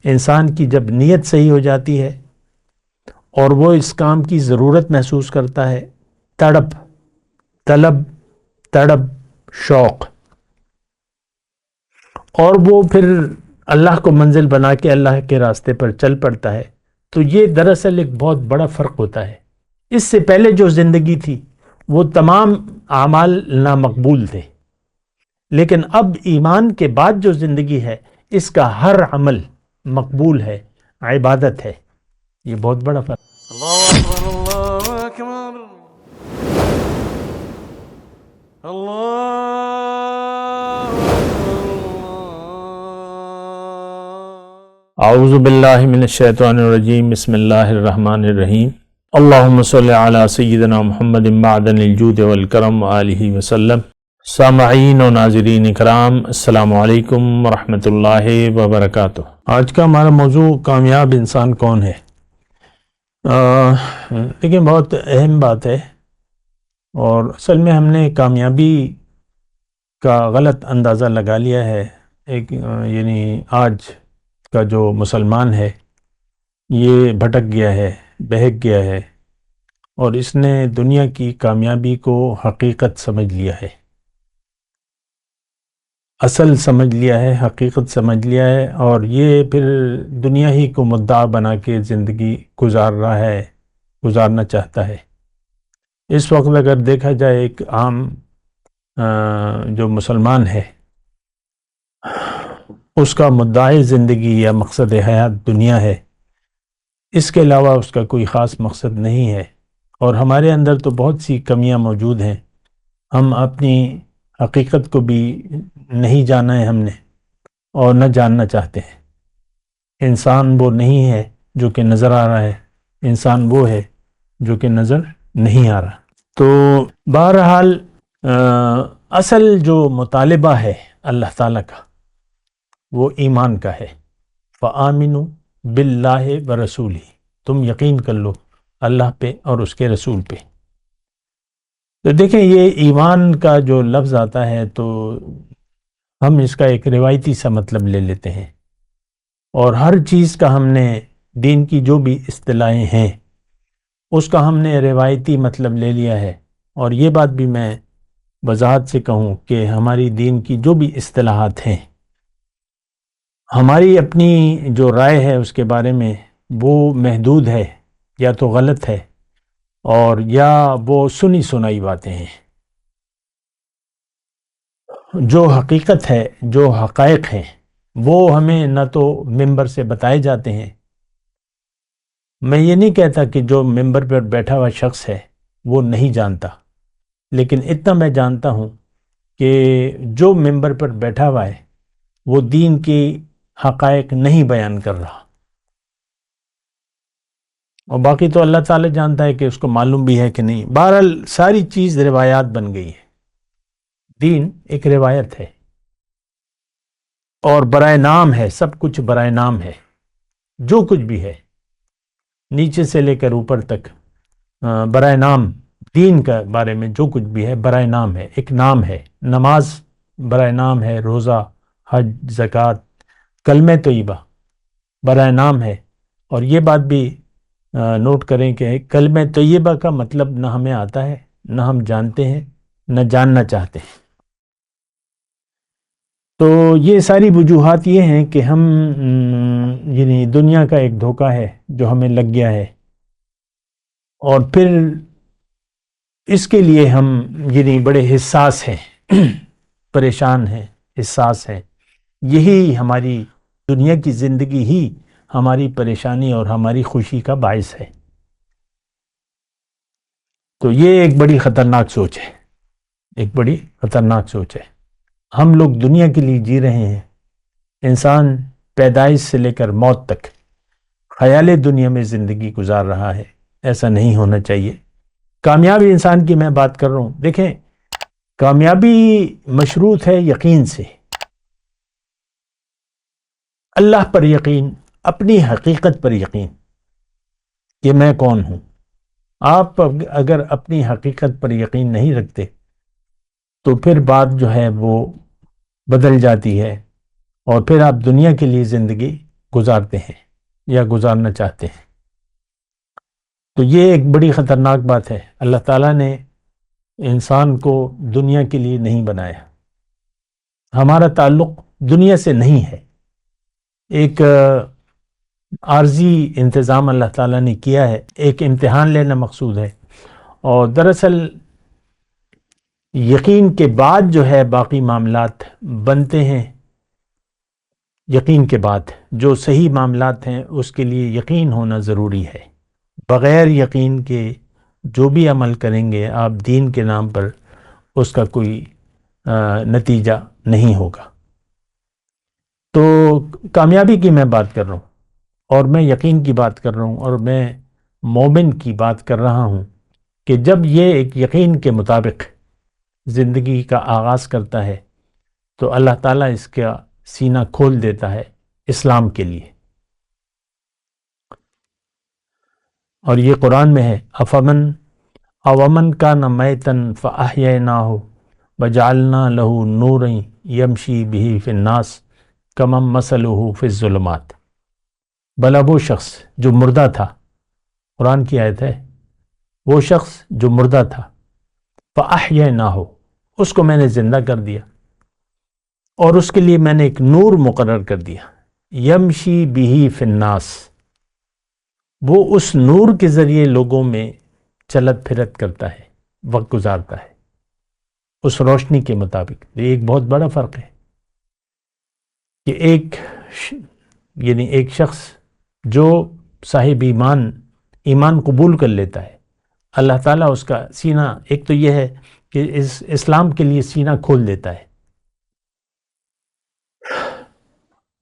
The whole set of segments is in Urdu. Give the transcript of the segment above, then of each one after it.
انسان کی جب نیت صحیح ہو جاتی ہے اور وہ اس کام کی ضرورت محسوس کرتا ہے، تڑپ، طلب، تڑپ، شوق، اور وہ پھر اللہ کو منزل بنا کے اللہ کے راستے پر چل پڑتا ہے، تو یہ دراصل ایک بہت بڑا فرق ہوتا ہے۔ اس سے پہلے جو زندگی تھی وہ تمام اعمال نامقبول تھے، لیکن اب ایمان کے بعد جو زندگی ہے اس کا ہر عمل مقبول ہے، عبادت ہے۔ یہ بہت بڑا فرق۔ اللہ اکبر، اللہ اکبر، اللہ اعوذ باللہ من الشیطان الرجیم، بسم اللہ الرحمن الرحیم۔ اللہم صلی علی سیدنا محمد معدن الجود والکرم وآلہ وسلم۔ سامعین و ناظرین اکرام، السلام علیکم ورحمۃ اللہ وبرکاتہ۔ آج کا ہمارا موضوع کامیاب انسان کون ہے۔ دیکھیں، بہت اہم بات ہے، اور اصل میں ہم نے کامیابی کا غلط اندازہ لگا لیا ہے۔ یعنی آج کا جو مسلمان ہے یہ بھٹک گیا ہے، بہک گیا ہے، اور اس نے دنیا کی کامیابی کو حقیقت سمجھ لیا ہے، اصل سمجھ لیا ہے، حقیقت سمجھ لیا ہے، اور یہ پھر دنیا ہی کو مدعا بنا کے زندگی گزار رہا ہے، گزارنا چاہتا ہے۔ اس وقت اگر دیکھا جائے، ایک عام جو مسلمان ہے اس کا مدعا زندگی یا مقصد حیات دنیا ہے، اس کے علاوہ اس کا کوئی خاص مقصد نہیں ہے۔ اور ہمارے اندر تو بہت سی کمیاں موجود ہیں، ہم اپنی حقیقت کو بھی نہیں جانا ہے ہم نے، اور نہ جاننا چاہتے ہیں۔ انسان وہ نہیں ہے جو کہ نظر آ رہا ہے، انسان وہ ہے جو کہ نظر نہیں آ رہا۔ تو بہرحال اصل جو مطالبہ ہے اللہ تعالیٰ کا وہ ایمان کا ہے۔ فَآمِنُوا بِاللَّهِ وَرَسُولِهِ، تم یقین کر لو اللہ پہ اور اس کے رسول پہ۔ تو دیکھیں، یہ ایمان کا جو لفظ آتا ہے تو ہم اس کا ایک روایتی سا مطلب لے لیتے ہیں، اور ہر چیز کا ہم نے دین کی جو بھی اصطلاحیں ہیں اس کا ہم نے روایتی مطلب لے لیا ہے۔ اور یہ بات بھی میں وضاحت سے کہوں کہ ہماری دین کی جو بھی اصطلاحات ہیں، ہماری اپنی جو رائے ہے اس کے بارے میں وہ محدود ہے، یا تو غلط ہے، اور یا وہ سنی سنائی باتیں ہیں۔ جو حقیقت ہے، جو حقائق ہیں، وہ ہمیں نہ تو ممبر سے بتائے جاتے ہیں۔ میں یہ نہیں کہتا کہ جو ممبر پر بیٹھا ہوا شخص ہے وہ نہیں جانتا، لیکن اتنا میں جانتا ہوں کہ جو ممبر پر بیٹھا ہوا ہے وہ دین کی حقائق نہیں بیان کر رہا، اور باقی تو اللہ تعالی جانتا ہے کہ اس کو معلوم بھی ہے کہ نہیں۔ بہرحال ساری چیز روایات بن گئی ہے۔ دین ایک روایت ہے، اور برائے نام ہے، سب کچھ برائے نام ہے۔ جو کچھ بھی ہے نیچے سے لے کر اوپر تک برائے نام، دین کا بارے میں جو کچھ بھی ہے برائے نام ہے، ایک نام ہے۔ نماز برائے نام ہے، روزہ، حج، زکوٰۃ، کلمہ طیبہ برائے نام ہے۔ اور یہ بات بھی نوٹ کریں کہ کلمہ طیبہ کا مطلب نہ ہمیں آتا ہے، نہ ہم جانتے ہیں، نہ جاننا چاہتے ہیں۔ تو یہ ساری وجوہات یہ ہیں کہ ہم یعنی دنیا کا ایک دھوکہ ہے جو ہمیں لگ گیا ہے، اور پھر اس کے لیے ہم یعنی بڑے حساس ہیں، پریشان ہیں، حساس ہیں۔ یہی ہماری دنیا کی زندگی ہی ہماری پریشانی اور ہماری خوشی کا باعث ہے۔ تو یہ ایک بڑی خطرناک سوچ ہے، ایک بڑی خطرناک سوچ ہے۔ ہم لوگ دنیا کے لیے جی رہے ہیں۔ انسان پیدائش سے لے کر موت تک خیال دنیا میں زندگی گزار رہا ہے، ایسا نہیں ہونا چاہیے۔ کامیابی انسان کی میں بات کر رہا ہوں۔ دیکھیں، کامیابی مشروط ہے یقین سے، اللہ پر یقین، اپنی حقیقت پر یقین کہ میں کون ہوں۔ آپ اگر اپنی حقیقت پر یقین نہیں رکھتے تو پھر بات جو ہے وہ بدل جاتی ہے، اور پھر آپ دنیا کے لیے زندگی گزارتے ہیں یا گزارنا چاہتے ہیں۔ تو یہ ایک بڑی خطرناک بات ہے۔ اللہ تعالیٰ نے انسان کو دنیا کے لیے نہیں بنایا، ہمارا تعلق دنیا سے نہیں ہے، ایک عارضی انتظام اللہ تعالیٰ نے کیا ہے، ایک امتحان لینا مقصود ہے، اور دراصل یقین کے بعد جو ہے باقی معاملات بنتے ہیں۔ یقین کے بعد جو صحیح معاملات ہیں اس کے لیے یقین ہونا ضروری ہے، بغیر یقین کے جو بھی عمل کریں گے آپ دین کے نام پر، اس کا کوئی نتیجہ نہیں ہوگا۔ تو کامیابی کی میں بات کر رہا ہوں، اور میں یقین کی بات کر رہا ہوں، اور میں مومن کی بات کر رہا ہوں کہ جب یہ ایک یقین کے مطابق زندگی کا آغاز کرتا ہے تو اللہ تعالیٰ اس کا سینہ کھول دیتا ہے اسلام کے لیے۔ اور یہ قرآن میں ہے، اومن کان میتا فاحییناہ وجعلنا لہ نورا یمشی بہ فی الناس کمن مثلہ فی الظلمات۔ بھلا وہ شخص جو مردہ تھا، قرآن کی آیت ہے، وہ شخص جو مردہ تھا، فاحییناہ، اس کو میں نے زندہ کر دیا، اور اس کے لیے میں نے ایک نور مقرر کر دیا، یمشی بہ فی الناس، وہ اس نور کے ذریعے لوگوں میں چلت پھرت کرتا ہے، وقت گزارتا ہے اس روشنی کے مطابق۔ یہ ایک بہت بڑا فرق ہے کہ ایک شخص جو صاحب ایمان قبول کر لیتا ہے، اللہ تعالیٰ اس کا سینہ، ایک تو یہ ہے کہ اس اسلام کے لیے سینہ کھول دیتا ہے،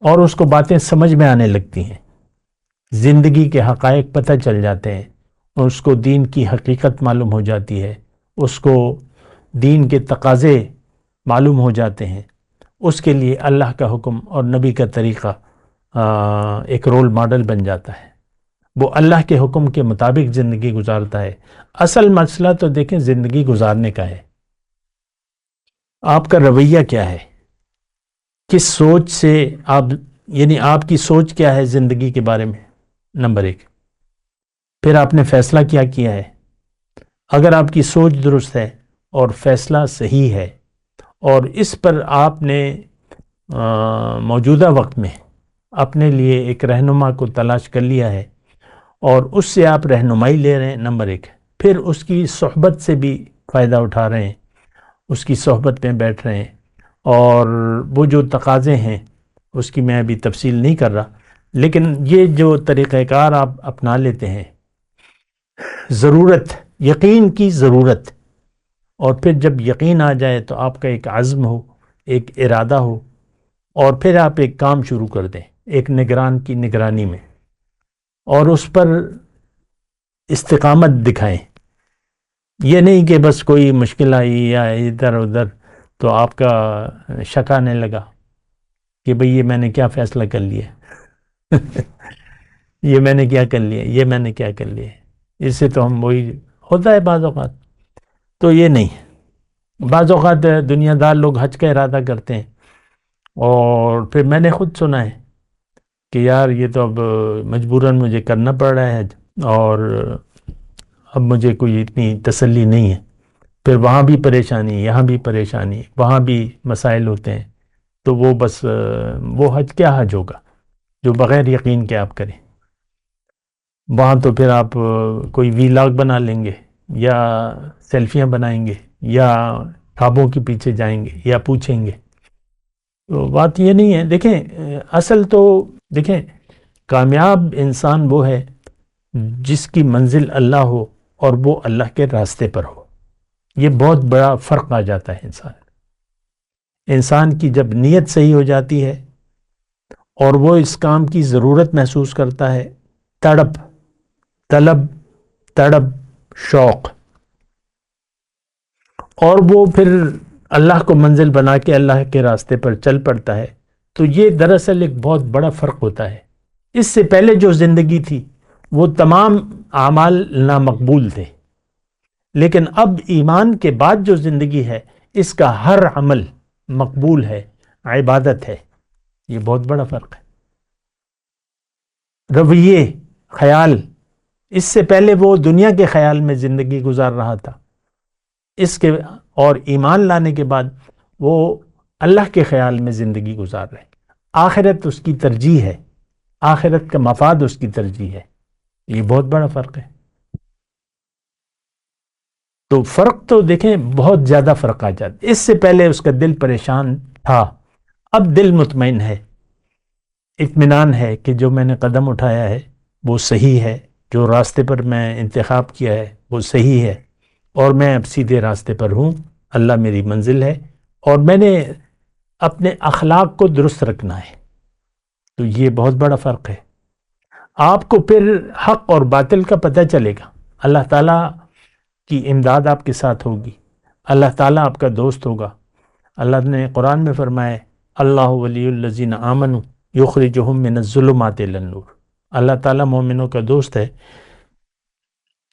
اور اس کو باتیں سمجھ میں آنے لگتی ہیں، زندگی کے حقائق پتہ چل جاتے ہیں، اور اس کو دین کی حقیقت معلوم ہو جاتی ہے، اس کو دین کے تقاضے معلوم ہو جاتے ہیں، اس کے لیے اللہ کا حکم اور نبی کا طریقہ ایک رول ماڈل بن جاتا ہے، وہ اللہ کے حکم کے مطابق زندگی گزارتا ہے۔ اصل مسئلہ تو دیکھیں زندگی گزارنے کا ہے، آپ کا رویہ کیا ہے، کس سوچ سے آپ کی سوچ کیا ہے زندگی کے بارے میں، نمبر ایک۔ پھر آپ نے فیصلہ کیا کیا ہے، اگر آپ کی سوچ درست ہے اور فیصلہ صحیح ہے، اور اس پر آپ نے موجودہ وقت میں اپنے لیے ایک رہنما کو تلاش کر لیا ہے، اور اس سے آپ رہنمائی لے رہے ہیں، نمبر ایک۔ پھر اس کی صحبت سے بھی فائدہ اٹھا رہے ہیں، اس کی صحبت میں بیٹھ رہے ہیں، اور وہ جو تقاضے ہیں اس کی میں ابھی تفصیل نہیں کر رہا، لیکن یہ جو طریقہ کار آپ اپنا لیتے ہیں، ضرورت، یقین کی ضرورت، اور پھر جب یقین آ جائے تو آپ کا ایک عزم ہو، ایک ارادہ ہو، اور پھر آپ ایک کام شروع کر دیں ایک نگران کی نگرانی میں، اور اس پر استقامت دکھائیں۔ یہ نہیں کہ بس کوئی مشکل آئی یا ادھر ادھر تو آپ کا شک آنے لگا کہ بھئی یہ میں نے کیا فیصلہ کر لیا یہ میں نے کیا کر لیا، یہ میں نے کیا کر لیا، اس سے تو ہم وہی ہوتا ہے بعض اوقات۔ تو یہ نہیں، بعض اوقات دنیا دار لوگ حج کا ارادہ کرتے ہیں، اور پھر میں نے خود سنا ہے کہ یار یہ تو اب مجبوراً مجھے کرنا پڑ رہا ہے حج، اور اب مجھے کوئی اتنی تسلی نہیں ہے، پھر وہاں بھی پریشانی، یہاں بھی پریشانی، وہاں بھی مسائل ہوتے ہیں، تو وہ بس وہ حج کیا حج ہوگا جو بغیر یقین کے آپ کریں۔ وہاں تو پھر آپ کوئی ویلاگ بنا لیں گے، یا سیلفیاں بنائیں گے، یا خوابوں کے پیچھے جائیں گے، یا پوچھیں گے۔ تو بات یہ نہیں ہے، دیکھیں اصل تو دیکھیں کامیاب انسان وہ ہے جس کی منزل اللہ ہو اور وہ اللہ کے راستے پر ہو۔ یہ بہت بڑا فرق آ جاتا ہے انسان کی جب نیت صحیح ہو جاتی ہے اور وہ اس کام کی ضرورت محسوس کرتا ہے، طلب شوق، اور وہ پھر اللہ کو منزل بنا کے اللہ کے راستے پر چل پڑتا ہے، تو یہ دراصل ایک بہت بڑا فرق ہوتا ہے۔ اس سے پہلے جو زندگی تھی وہ تمام اعمال نامقبول تھے، لیکن اب ایمان کے بعد جو زندگی ہے اس کا ہر عمل مقبول ہے، عبادت ہے۔ یہ بہت بڑا فرق ہے۔ رویے، خیال، اس سے پہلے وہ دنیا کے خیال میں زندگی گزار رہا تھا، اس کے اور ایمان لانے کے بعد وہ اللہ کے خیال میں زندگی گزار رہے، آخرت اس کی ترجیح ہے، آخرت کا مفاد اس کی ترجیح ہے. یہ بہت بڑا فرق ہے. تو فرق تو دیکھیں بہت زیادہ فرق آ جاتا. اس سے پہلے اس کا دل پریشان تھا، اب دل مطمئن ہے، اطمینان ہے کہ جو میں نے قدم اٹھایا ہے وہ صحیح ہے، جو راستے پر میں انتخاب کیا ہے وہ صحیح ہے، اور میں اب سیدھے راستے پر ہوں، اللہ میری منزل ہے، اور میں نے اپنے اخلاق کو درست رکھنا ہے. تو یہ بہت بڑا فرق ہے. آپ کو پھر حق اور باطل کا پتہ چلے گا. اللہ تعالیٰ کی امداد آپ کے ساتھ ہوگی، اللہ تعالیٰ آپ کا دوست ہوگا. اللہ نے قرآن میں فرمایا اللہ ولی الذین آمنوا یخرجہم من الظلمات الی النور. اللہ تعالیٰ مومنوں کا دوست ہے،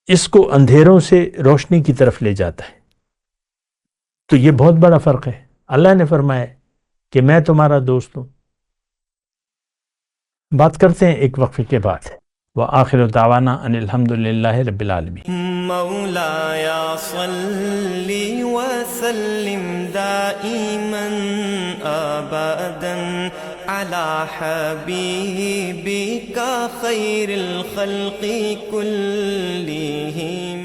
اس کو اندھیروں سے روشنی کی طرف لے جاتا ہے. تو یہ بہت بڑا فرق ہے. اللہ نے فرمایا کہ میں تمہارا دوست ہوں. بات کرتے ہیں ایک وقفے کے بعد. وآخر دعوانا ان الحمد للہ رب العالمین. مولایا صلی وسلم دائما ابدا على حبیبک خیر الخلق كلهم.